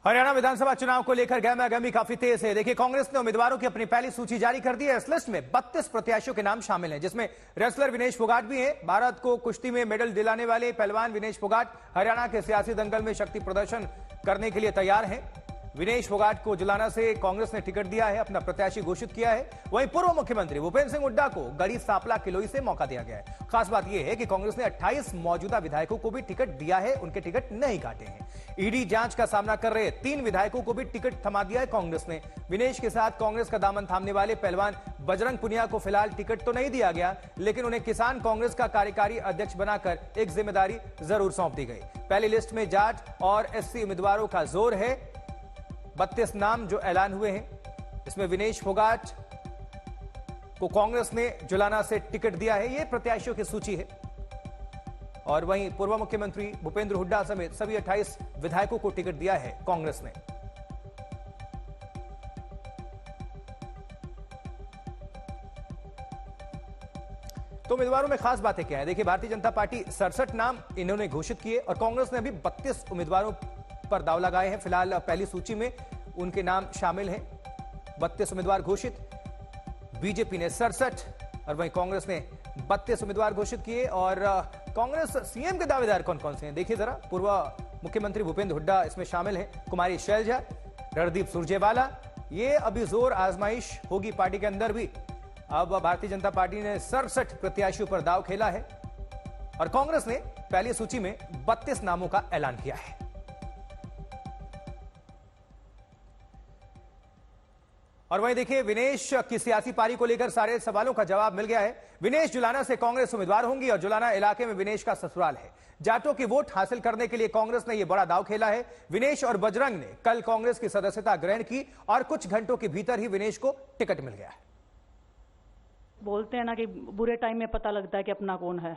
हरियाणा विधानसभा चुनाव को लेकर गहमागहमी काफी तेज है। देखिए, कांग्रेस ने उम्मीदवारों की अपनी पहली सूची जारी कर दी है। इस लिस्ट में 32 प्रत्याशियों के नाम शामिल हैं, जिसमें रेसलर विनेश फोगाट भी हैं। भारत को कुश्ती में मेडल दिलाने वाले पहलवान विनेश फोगाट हरियाणा के सियासी दंगल में शक्ति प्रदर्शन करने के लिए तैयार हैं। विनेश फोगाट को जुलाना से कांग्रेस ने टिकट दिया है, अपना प्रत्याशी घोषित किया है। वहीं पूर्व मुख्यमंत्री भूपेंद्र सिंह हुड्डा को गढ़ी सांपला किलोई से मौका दिया गया है। खास बात यह है कि कांग्रेस ने 28 मौजूदा विधायकों को भी टिकट दिया है, उनके टिकट नहीं काटे हैं। ईडी जांच का सामना कर रहे 3 विधायकों को भी टिकट थमा दिया है कांग्रेस ने। विनेश के साथ कांग्रेस का दामन थामने वाले पहलवान बजरंग पुनिया को फिलहाल टिकट तो नहीं दिया गया, लेकिन उन्हें किसान कांग्रेस का कार्यकारी अध्यक्ष बनाकर एक जिम्मेदारी जरूर सौंप दी गई। पहली लिस्ट में जाट और एससी उम्मीदवारों का जोर है। 32 नाम जो ऐलान हुए हैं, इसमें विनेश फोगाट को कांग्रेस ने जुलाना से टिकट दिया है। यह प्रत्याशियों की सूची है। और वहीं पूर्व मुख्यमंत्री भूपेंद्र हुड्डा समेत सभी 28 विधायकों को टिकट दिया है कांग्रेस ने। तो उम्मीदवारों में खास बातें क्या है, देखिए, भारतीय जनता पार्टी 67 नाम इन्होंने घोषित किए और कांग्रेस ने अभी 32 उम्मीदवारों पर दाव लगाए हैं। फिलहाल पहली सूची में उनके नाम शामिल हैं। 32 उम्मीदवार घोषित, बीजेपी ने 67 और वहीं कांग्रेस ने 32 उम्मीदवार घोषित किए। और कांग्रेस सीएम के दावेदार कौन कौन से हैं, देखिए जरा। पूर्व मुख्यमंत्री भूपेंद्र हुड्डा इसमें शामिल हैं, कुमारी शैलजा, रणदीप सुरजेवाला। ये अभी जोर आजमाइश होगी पार्टी के अंदर भी। अब भारतीय जनता पार्टी ने 67 प्रत्याशियों पर दाव खेला है और कांग्रेस ने पहली सूची में 32 नामों का ऐलान किया है। और वहीं देखिए, विनेश की सियासी पारी को लेकर सारे सवालों का जवाब मिल गया है। विनेश जुलाना से कांग्रेस उम्मीदवार होंगी और जुलाना इलाके में विनेश का ससुराल है। जाटों की वोट हासिल करने के लिए कांग्रेस ने यह बड़ा दांव खेला है। विनेश और बजरंग ने कल कांग्रेस की सदस्यता ग्रहण की और कुछ घंटों के भीतर ही विनेश को टिकट मिल गया है। बोलते हैं ना कि बुरे टाइम में पता लगता है कि अपना कौन है।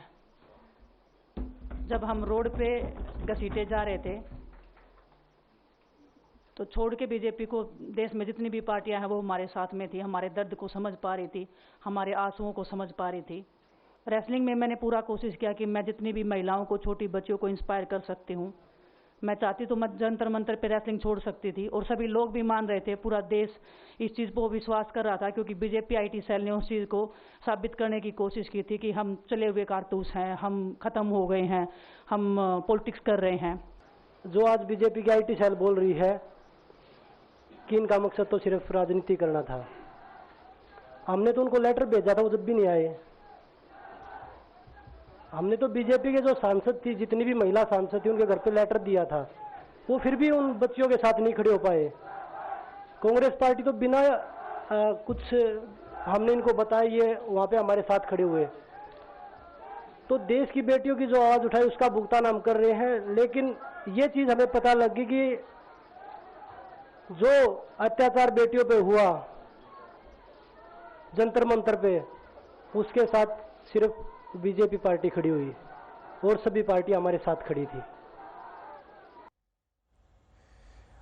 जब हम रोड पे घसीटे जा रहे थे तो छोड़ के बीजेपी को देश में जितनी भी पार्टियां हैं वो हमारे साथ में थी, हमारे दर्द को समझ पा रही थी, हमारे आंसुओं को समझ पा रही थी। रेसलिंग में मैंने पूरा कोशिश किया कि मैं जितनी भी महिलाओं को, छोटी बच्चियों को इंस्पायर कर सकती हूँ। मैं चाहती तो मैं जंतर मंतर पे रेसलिंग छोड़ सकती थी और सभी लोग भी मान रहे थे, पूरा देश इस चीज़ को विश्वास कर रहा था, क्योंकि बीजेपी आईटी सेल ने उस चीज़ को साबित करने की कोशिश की थी कि हम चले हुए कारतूस हैं, हम ख़त्म हो गए हैं, हम पॉलिटिक्स कर रहे हैं। जो आज बीजेपी की आईटी सेल बोल रही है कि इनका मकसद तो सिर्फ राजनीति करना था, हमने तो उनको लेटर भेजा था, वो जब भी नहीं आए। हमने तो बीजेपी के जो सांसद थी, जितनी भी महिला सांसद थी, उनके घर पे लेटर दिया था, वो फिर भी उन बच्चियों के साथ नहीं खड़े हो पाए। कांग्रेस पार्टी तो बिना कुछ हमने इनको बताया ये वहाँ पे हमारे साथ खड़े हुए। तो देश की बेटियों की जो आवाज़ उठाई उसका भुगतान हम कर रहे हैं। लेकिन ये चीज़ हमें पता लगी कि जो अत्याचार बेटियों पे हुआ जंतर मंतर पे, उसके साथ सिर्फ बीजेपी पार्टी खड़ी हुई और सभी पार्टी हमारे साथ खड़ी थी।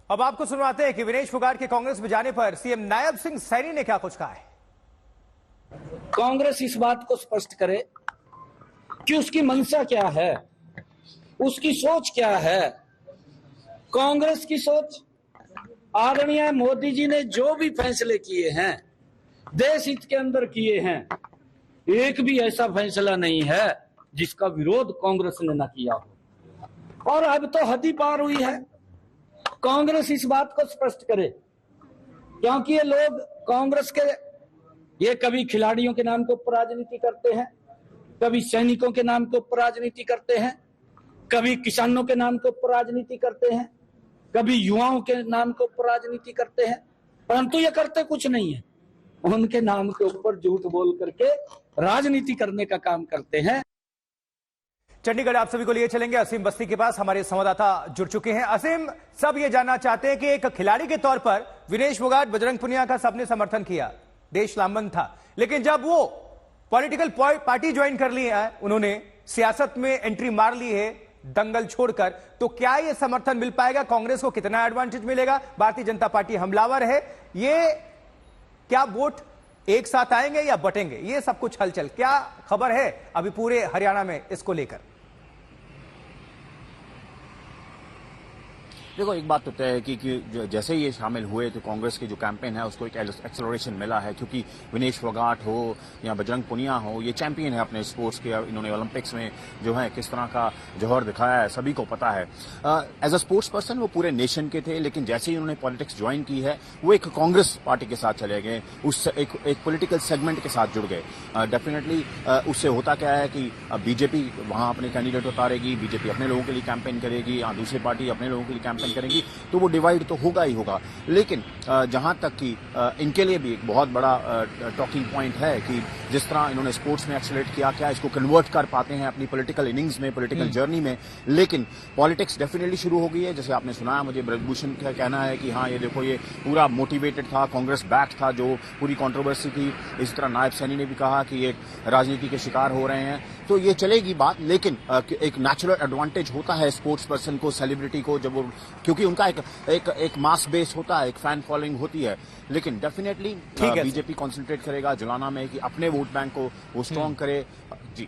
अब आपको सुनवाते हैं कि विनेश फोगाट के कांग्रेस में जाने पर सीएम नायब सिंह सैनी ने क्या कुछ कहा है। कांग्रेस इस बात को स्पष्ट करे कि उसकी मंशा क्या है, उसकी सोच क्या है। कांग्रेस की सोच, आदरणीय मोदी जी ने जो भी फैसले किए हैं, देश हित के अंदर किए हैं, एक भी ऐसा फैसला नहीं है जिसका विरोध कांग्रेस ने न किया हो। और अब तो हद ही पार हुई है। कांग्रेस इस बात को स्पष्ट करे, क्योंकि ये लोग कांग्रेस के, ये कभी खिलाड़ियों के नाम के ऊपर राजनीति करते हैं, कभी सैनिकों के नाम के ऊपर राजनीति करते हैं, कभी किसानों के नाम के ऊपर राजनीति करते हैं, कभी युवाओं के नाम के ऊपर राजनीति करते हैं, परंतु ये करते कुछ नहीं है। उनके नाम के ऊपर झूठ बोल करके राजनीति करने का काम करते हैं। चंडीगढ़ आप सभी को लिए चलेंगे असीम बस्ती के पास, हमारे संवाददाता जुड़ चुके हैं। असीम, सब ये जानना चाहते हैं कि एक खिलाड़ी के तौर पर विनेश फोगाट, बजरंग पुनिया का सबने समर्थन किया, देश लामबंद था, लेकिन जब वो पॉलिटिकल पार्टी ज्वाइन कर ली है, उन्होंने सियासत में एंट्री मार ली है दंगल छोड़कर, तो क्या ये समर्थन मिल पाएगा? कांग्रेस को कितना एडवांटेज मिलेगा? भारतीय जनता पार्टी हमलावर है, ये क्या वोट एक साथ आएंगे या बटेंगे? ये सब कुछ हलचल, क्या खबर है अभी पूरे हरियाणा में इसको लेकर? देखो, एक बात तो तय है कि जैसे ये शामिल हुए तो कांग्रेस के जो कैंपेन है उसको एक एक्सेलरेशन मिला है, क्योंकि विनेश फोगाट हो या बजरंग पुनिया हो, ये चैंपियन है अपने स्पोर्ट्स के। इन्होंने ओलंपिक्स में जो है किस तरह का जौहर दिखाया है, सभी को पता है। एज अ स्पोर्ट्स पर्सन वो पूरे नेशन के थे, लेकिन जैसे ही उन्होंने पॉलिटिक्स ज्वाइन की है वो एक कांग्रेस पार्टी के साथ चले गए, उस एक पॉलिटिकल सेगमेंट के साथ जुड़ गए। डेफिनेटली उससे होता क्या है कि बीजेपी वहां अपने कैंडिडेट उतारेगी, बीजेपी अपने लोगों के लिए कैंपेन करेगी, या दूसरी पार्टी अपने लोगों के लिए कैंपेन करेंगी, तो वो डिवाइड तो होगा ही होगा। लेकिन जहां तक कि इनके लिए भी एक बहुत बड़ा टॉकिंग पॉइंट है कि जिस तरह इन्होंने स्पोर्ट्स में एक्सेलरेट किया, क्या इसको कन्वर्ट कर पाते हैं अपनी पॉलिटिकल इनिंग्स में, पॉलिटिकल जर्नी में। लेकिन पॉलिटिक्स डेफिनेटली शुरू हो गई है। जैसे आपने सुनाया, मुझे ब्रजभूषण का कहना है कि हाँ, ये देखो, ये पूरा मोटिवेटेड था, कांग्रेस बैक था, जो पूरी कंट्रोवर्सी थी। इसी तरह नायब सैनी ने भी कहा कि ये राजनीति के शिकार हो रहे हैं, तो ये चलेगी बात। लेकिन एक नेचुरल एडवांटेज होता है स्पोर्ट्स पर्सन को, सेलिब्रिटी को, जब वो, क्योंकि उनका एक मास बेस होता है, एक फैन फॉलोइंग होती है। लेकिन डेफिनेटली बीजेपी कॉन्सेंट्रेट करेगा जुलाना में कि अपने वोट बैंक को वो स्ट्रांग करे। जी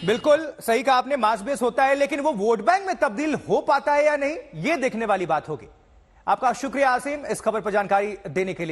बिल्कुल सही कहा आपने, मास बेस होता है, लेकिन वो वोट बैंक में तब्दील हो पाता है या नहीं, ये देखने वाली बात होगी। आपका शुक्रिया आसिम, इस खबर पर जानकारी देने के लिए।